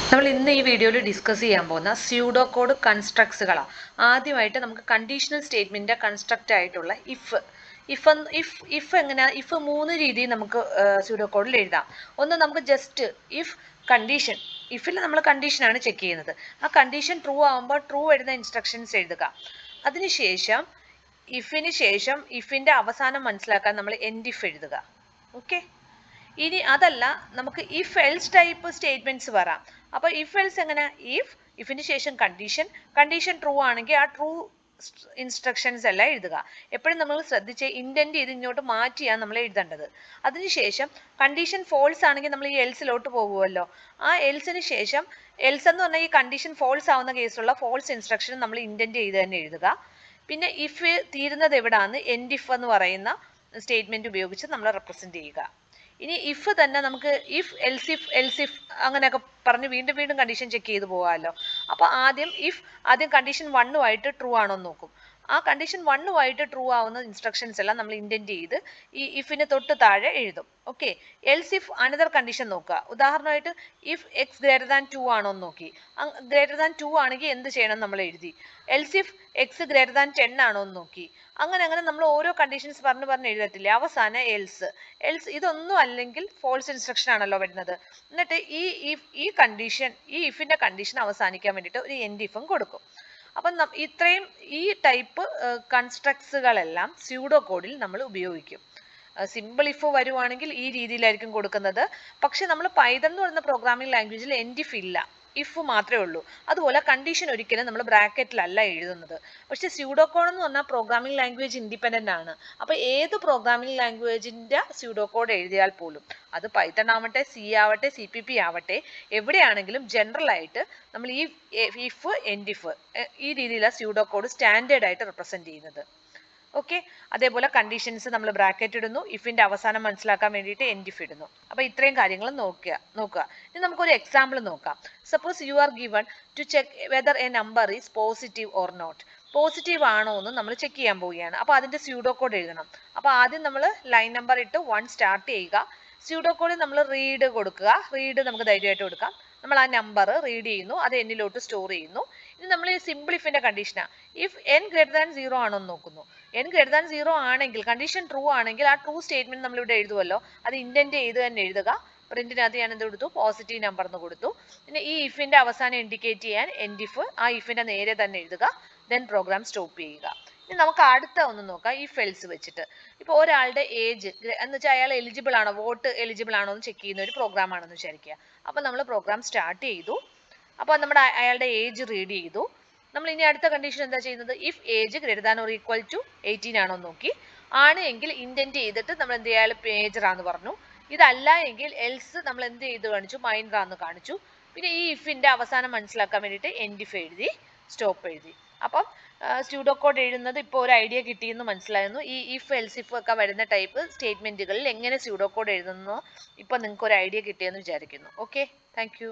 നമ്മൾ ഇന്ന് ഈ വീഡിയോയിൽ ഡിസ്കസ് ചെയ്യാൻ പോകുന്ന സ്യൂഡോ കോഡ് കൺസ്ട്രക്ട്സുകളാണ്. ആദ്യമായിട്ട് നമുക്ക് കണ്ടീഷണൽ സ്റ്റേറ്റ്മെന്റിന്റെ കൺസ്ട്രക്റ്റ് ആയിട്ടുള്ള ഇഫ് എങ്ങനെയാ ഇഫ് മൂന്ന് രീതിയിൽ നമുക്ക് സ്യൂഡോ കോഡിൽ എഴുതാം. ഒന്ന് നമുക്ക് ജസ്റ്റ് ഇഫ് കണ്ടീഷൻ, ഇഫിൽ നമ്മൾ കണ്ടീഷനാണ് ചെക്ക് ചെയ്യുന്നത്. ആ കണ്ടീഷൻ ട്രൂ ആകുമ്പോൾ ട്രൂ വരുന്ന ഇൻസ്ട്രക്ഷൻസ് എഴുതുക. അതിനുശേഷം ഇഫിന് ശേഷം ഇഫിന്റെ അവസാനം മനസ്സിലാക്കാൻ നമ്മൾ എൻഡ് ഇഫ് എഴുതുക. ഓക്കെ, ഇനി അതല്ല നമുക്ക് ഇഫ് എൽസ് ടൈപ്പ് സ്റ്റേറ്റ്മെന്റ്സ് വരാം. അപ്പോൾ ഇഫ് എൽസ് എങ്ങനെ, ഇഫിന് ശേഷം കണ്ടീഷൻ ട്രൂ ആണെങ്കിൽ ആ ട്രൂ ഇൻസ്ട്രക്ഷൻസ് എല്ലാം എഴുതുക. എപ്പോഴും നമ്മൾ ശ്രദ്ധിച്ച് ഇന്റന്റ് ചെയ്ത് ഇങ്ങോട്ട് മാറ്റിയാണ് നമ്മൾ എഴുതേണ്ടത്. അതിനുശേഷം കണ്ടീഷൻ ഫോൾസ് ആണെങ്കിൽ നമ്മൾ ഈ എൽസിലോട്ട് പോകുമല്ലോ, ആ എൽസിന് ശേഷം എൽസ് എന്ന് പറഞ്ഞാൽ ഈ കണ്ടീഷൻ ഫോൾസ് ആവുന്ന കേസിലുള്ള ഫോൾസ് ഇൻസ്ട്രക്ഷൻ നമ്മൾ ഇന്റന്റ് ചെയ്ത് തന്നെ എഴുതുക. പിന്നെ ഇഫ് തീരുന്നത് എവിടാന്ന് എൻഡ് ഇഫ് എന്ന് പറയുന്ന സ്റ്റേറ്റ്മെന്റ് ഉപയോഗിച്ച് നമ്മൾ റെപ്രസെന്റ് ചെയ്യുക. ഇനി ഇഫ് തന്നെ നമുക്ക് ഇഫ് എൽസിഫ് അങ്ങനെയൊക്കെ പറഞ്ഞ് വീണ്ടും വീണ്ടും കണ്ടീഷൻ ചെക്ക് ചെയ്ത് പോകാമല്ലോ. അപ്പോൾ ആദ്യം കണ്ടീഷൻ 1 ട്രൂ ആണോ എന്ന് നോക്കും. ആ കണ്ടീഷൻ 1 ട്രൂ ആവുന്ന ഇൻസ്ട്രക്ഷൻസ് എല്ലാം നമ്മൾ ഇന്റന്റ് ചെയ്ത് ഈ ഇഫിന് തൊട്ട് താഴെ എഴുതും. Okay, else if another condition നോക്കുക. ഉദാഹരണമായിട്ട് ഇഫ് എക്സ് ഗ്രേറ്റർ ദാൻ 2 ആണോ എന്ന് നോക്കി. ഗ്രേറ്റർ ദാൻ 2 ആണെങ്കിൽ എന്ത് ചെയ്യണം നമ്മൾ എഴുതി. Else if X greater than 10 ആണോ എന്ന് നോക്കി. അങ്ങനെ നമ്മൾ ഓരോ കണ്ടീഷൻസ് പറഞ്ഞ് എഴുതത്തില്ലേ, അവസാനം എൽസ് ഇതൊന്നും അല്ലെങ്കിൽ ഫോൾസ് ഇൻസ്ട്രക്ഷൻ ആണല്ലോ വരുന്നത്. എന്നിട്ട് ഈ കണ്ടീഷൻ, ഈ ഇഫിന്റെ കണ്ടീഷൻ അവസാനിക്കാൻ വേണ്ടിയിട്ട് ഒരു എൻഡ് ഇഫും കൊടുക്കും. അപ്പം ഇത്രയും ഈ ടൈപ്പ് കൺസ്ട്രക്ട്സുകളെല്ലാം സ്യൂഡോ കോഡിൽ നമ്മൾ ഉപയോഗിക്കും. സിമ്പിൾ ഇഫ് വരുവാണെങ്കിൽ ഈ രീതിയിലായിരിക്കും കൊടുക്കുന്നത്. പക്ഷെ നമ്മൾ പൈതൺ എന്ന് പറയുന്ന പ്രോഗ്രാമിംഗ് ലാംഗ്വേജിൽ എൻഡ് ഇഫ് ഇല്ല, ഇഫ് മാത്രമേ ഉള്ളൂ. അതുപോലെ കണ്ടീഷൻ ഒരിക്കലും നമ്മൾ ബ്രാക്കറ്റിലല്ല എഴുതുന്നത്. പക്ഷെ സ്യൂഡോ കോഡ് എന്ന് പറഞ്ഞാൽ പ്രോഗ്രാമിംഗ് ലാംഗ്വേജ് ഇൻഡിപെൻഡന്റ് ആണ്. അപ്പൊ ഏത് പ്രോഗ്രാമിംഗ് ലാംഗ്വേജിന്റെ സ്യൂഡോ കോഡ് എഴുതിയാൽ പോലും, അത് പൈത്തൺ ആവട്ടെ, സി ആവട്ടെ, CPP ആവട്ടെ, എവിടെയാണെങ്കിലും ജനറൽ ആയിട്ട് നമ്മൾ ഈ ഇഫ് എൻഡ് ഇഫ് ഈ രീതിയിലാണ് സ്യൂഡോ കോഡ് സ്റ്റാൻഡേർഡ് ആയിട്ട് റെപ്രസെന്റ് ചെയ്യുന്നത്. ഓക്കെ, അതേപോലെ കണ്ടീഷൻസ് നമ്മൾ ബ്രാക്കറ്റ് ഇടുന്നു, ഇഫിന്റെ അവസാനം മനസ്സിലാക്കാൻ വേണ്ടിയിട്ട് എൻഡ് ഇഫ് ഇടുന്നു. അപ്പൊ ഇത്രയും കാര്യങ്ങൾ നോക്കുക. ഇനി നമുക്കൊരു എക്സാമ്പിൾ നോക്കാം. Suppose you are given to check whether a number is positive or not. Positive ആണോ എന്ന് നമ്മൾ ചെക്ക് ചെയ്യാൻ പോവുകയാണ്. അപ്പൊ അതിന്റെ സ്യൂഡോ കോഡ് എഴുതണം. അപ്പൊ ആദ്യം നമ്മൾ ലൈൻ നമ്പർ ഇട്ട് 1 സ്റ്റാർട്ട് ചെയ്യുക. സ്യൂഡോ കോഡിൽ നമ്മൾ റീഡ് കൊടുക്കുക. റീഡ് നമുക്ക് ധൈര്യമായിട്ട് കൊടുക്കാം. നമ്മൾ ആ നമ്പർ റീഡ് ചെയ്യുന്നു, അത് എന്നിലോട്ട് സ്റ്റോർ ചെയ്യുന്നു. ഇനി നമ്മൾ ഈ സിമ്പിൾ ഇഫിന്റെ കണ്ടീഷനാണ്. ഇഫ് n ഗ്രേറ്റർ ദാൻ 0 ആണോ എന്ന് നോക്കുന്നു. n ഗ്രേറ്റർ ദാൻ 0 ആണെങ്കിൽ, കണ്ടീഷൻ ട്രൂ ആണെങ്കിൽ ആ ട്രൂ സ്റ്റേറ്റ്മെന്റ് നമ്മൾ ഇവിടെ എഴുതുമല്ലോ, അത് ഇന്റന്റ് ചെയ്ത് തന്നെ എഴുതുക. പ്രിന്റിനകത്ത് ഞാൻ എന്ത് കൊടുത്തു, പോസിറ്റീവ് നമ്പർ എന്ന് കൊടുത്തു. പിന്നെ ഈ ഇഫിന്റെ അവസാനം ഇൻഡിക്കേറ്റ് ചെയ്യാൻ എൻഡ് ഇഫ്, ആ ഇഫിന്റെ നേരെ തന്നെ എഴുതുക. ദെൻ പ്രോഗ്രാം സ്റ്റോപ്പ് ചെയ്യുക. ഇനി നമുക്ക് അടുത്ത ഒന്ന് നോക്കാം, ഇഫ് എൽസ് വെച്ചിട്ട്. ഇപ്പൊ ഒരാളുടെ ഏജ് എന്ന് വെച്ചാൽ അയാൾ എലിജിബിൾ ആണോ, വോട്ട് എലിജിബിൾ ആണോ എന്ന് ചെക്ക് ചെയ്യുന്ന ഒരു പ്രോഗ്രാം ആണെന്ന് വിചാരിക്കുക. അപ്പൊ നമ്മൾ പ്രോഗ്രാം സ്റ്റാർട്ട് ചെയ്തു. അപ്പോൾ നമ്മുടെ അയാളുടെ ഏജ് റീഡ് ചെയ്തു. നമ്മൾ ഇനി അടുത്ത കണ്ടീഷൻ എന്താ ചെയ്യുന്നത്, if age greater than or equal to 18 ആണോ നോക്കി. ആണ് എങ്കിൽ ഇന്റന്റ് ചെയ്തിട്ട് നമ്മൾ എന്ത് ചെയ്യാൻ, മേജറാന്ന് പറഞ്ഞു. ഇതല്ല എങ്കിൽ എൽസ് നമ്മൾ എന്ത് ചെയ്ത് കാണിച്ചു, മൈനറാന്ന് കാണിച്ചു. പിന്നെ ഈ ഇഫിന്റെ അവസാനം മനസ്സിലാക്കാൻ വേണ്ടിയിട്ട് എൻഡ് ഇഫ് എഴുതി, സ്റ്റോപ്പ് എഴുതി. അപ്പം സ്യൂഡോ കോഡ് എഴുതുന്നത് ഇപ്പോൾ ഒരു ഐഡിയ കിട്ടിയെന്ന് മനസ്സിലായിരുന്നു. ഈ ഇഫ് എൽസ് ഇഫ് ഒക്കെ വരുന്ന ടൈപ്പ് സ്റ്റേറ്റ്മെന്റുകളിൽ എങ്ങനെ സ്യൂഡോ കോഡ് എഴുതുന്നു ഇപ്പോൾ നിങ്ങൾക്ക് ഒരു ഐഡിയ കിട്ടിയെന്ന് വിചാരിക്കുന്നു. Okay, thank you.